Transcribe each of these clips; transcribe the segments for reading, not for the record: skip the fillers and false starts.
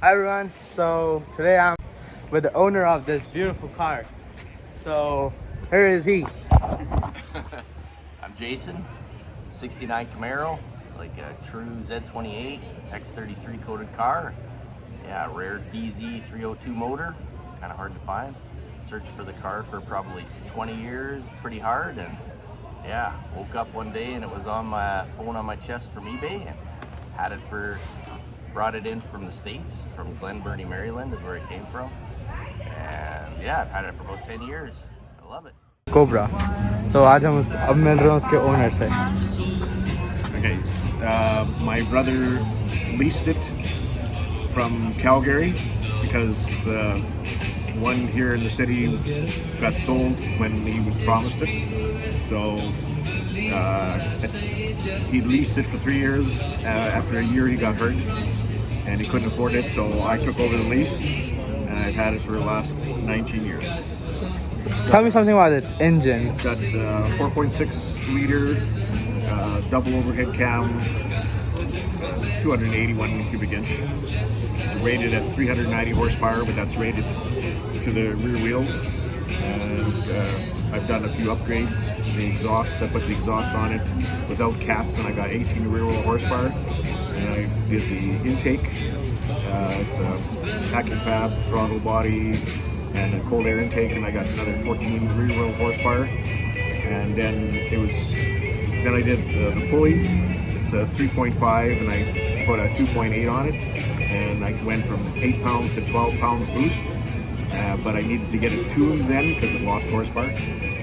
Hi everyone, so today I'm with the owner of this beautiful car. So here is he. I'm Jason, 69 Camaro, like a true Z28 X33 coated car. Yeah, rare DZ 302 motor, kind of hard to find. Searched for the car for probably 20 years, pretty hard, and yeah, woke up one day and it was on my phone on my chest from eBay, and had it brought it in from the States, from Glen Burnie, Maryland is where it came from. And yeah, I've had it for about 10 years. I love it. Cobra. So आज हम अब मिल रहे हैं उसके owner से. Okay, my brother leased it from Calgary because the one here in the city got sold when he was promised it. So he leased it for 3 years. After a year, he got hurt and he couldn't afford it. So I took over the lease, and I've had it for the last 19 years. Tell me something about its engine. It's got 4.6 liter double overhead cam, 281 cubic inch. It's rated at 390 horsepower, but that's rated to the rear wheels. And I've done a few upgrades. The exhaust, I put the exhaust on it without cats, and I got 18 rear wheel horsepower. And I did the intake. It's a packet fab throttle body and a cold air intake, and I got another 14 rear wheel horsepower. And then I did the pulley. It's a 3.5, and I put a 2.8 on it, and I went from 8 pounds to 12 pounds boost. But I needed to get it tuned then because it lost horsepower.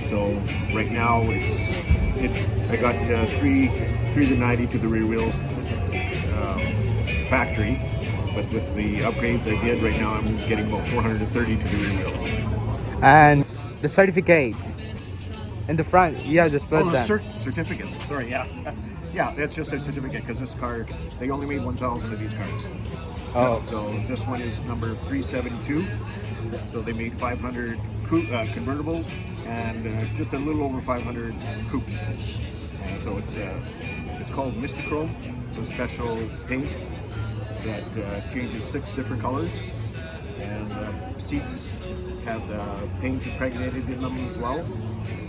So right now I got 390 to the rear wheels factory. But with the upgrades I did, right now I'm getting about 430 to the rear wheels. And the certificates. In the front, you have to split them. Certificates, sorry, yeah. Yeah, that's just a certificate because this car, they only made 1,000 of these cars. Oh. So this one is number 372. So they made 500 convertibles and just a little over 500 coupes. So it's called Mistachrome. It's a special paint that changes 6 different colors, and seats have the paint impregnated in them as well,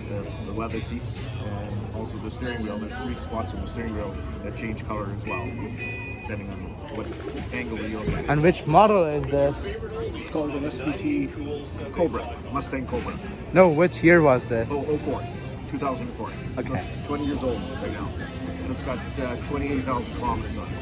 the leather seats, and also the steering wheel. There's 3 spots on the steering wheel that change color as well, depending on what angle you're looking at. And which model is this? It's called an SVT Cobra, Mustang Cobra. No, which year was this? 2004. Okay. It's 20 years old right now, and it's got 28,000 kilometers on it.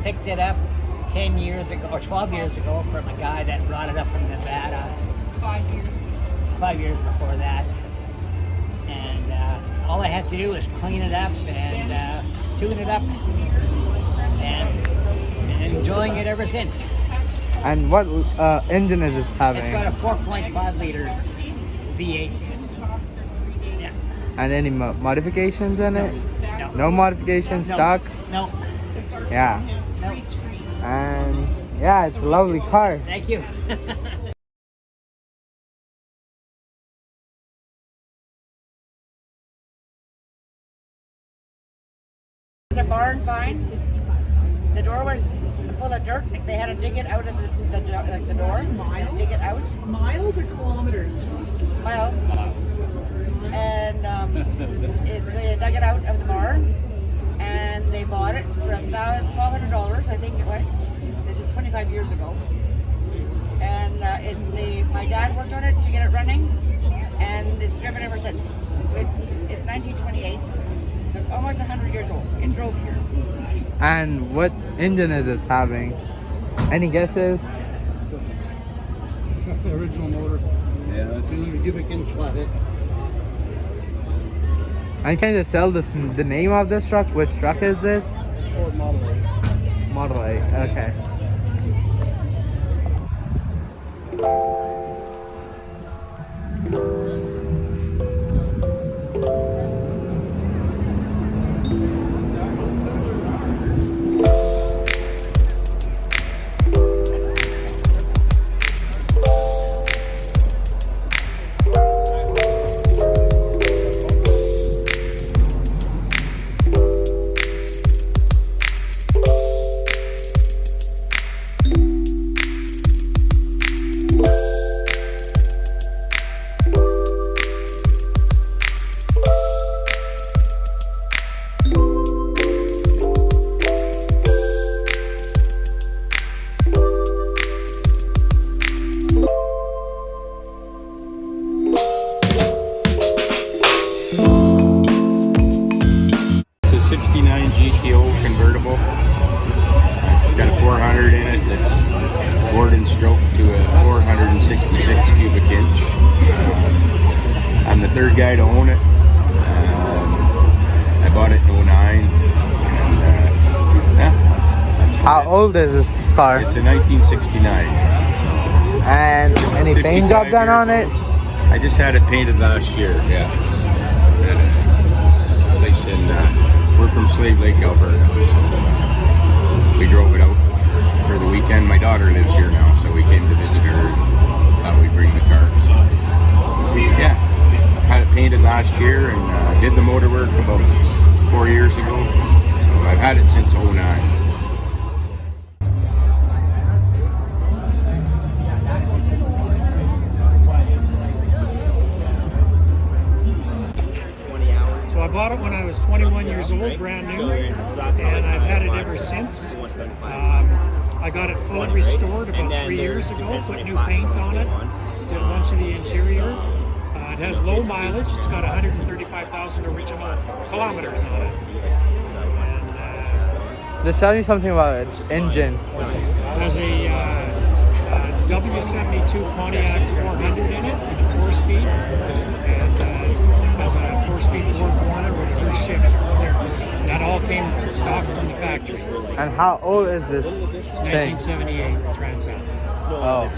picked it up 10 years ago, or 12 years ago, from a guy that brought it up from Nevada. 5 years. 5 years before that. And all I had to do was clean it up and tune it up, and enjoying it ever since. And what engine is this having? It's got a 4.5 liter V8. Yeah. And any modifications in it? No. No modifications, No. stock? No. Yeah. No. And yeah, it's a lovely car. Thank you. The barn fine. The door was full of dirt. They had to dig it out of the door. Miles? Dig it out. Miles or kilometers? Miles. And they dug it out of the barn, and they bought it for $1,200, I think it was. This is 25 years ago. And my dad worked on it to get it running, and it's driven ever since. So it's 1928. So it's almost 100 years old. It drove here. And what engine is this having? Any guesses? Original motor. Yeah, 200 cubic inch flathead. And can you just tell the name of this truck? Which truck is this? Ford Model A. Model 8, okay. It's a 69 GTO convertible. It's got a 400 in it that's bored and stroked to a 466 cubic inch. I'm the third guy to own it. I bought it in 09. And yeah, that's How old is this car? It's a 1969. And any paint 55 job done on years it? old. I just had it painted last year, yeah. At a place in, we're from Slave Lake, Alberta. So we drove it out for the weekend. My daughter lives here now, so we came to visit her and thought we'd bring the car. So, yeah, had it painted last year and did the motor work about 4 years ago. So I've had it since 09. So I bought it when I was 21 years old, brand new, and I've had it ever since. I got it fully restored about 3 years ago, put new paint on it, did a bunch of the interior. It has low mileage, it's got 135,000 original kilometers on it. And, Just tell me something about its engine. it has a W72 Pontiac 400 in it, with a 4-speed, and has a 4-speed Ford with a first shift. That all came stock from the factory. And how old is this It's thing? 1978 Transat. Oh.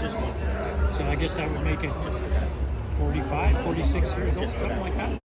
So I guess that would make it 45, 46 years old, something like that.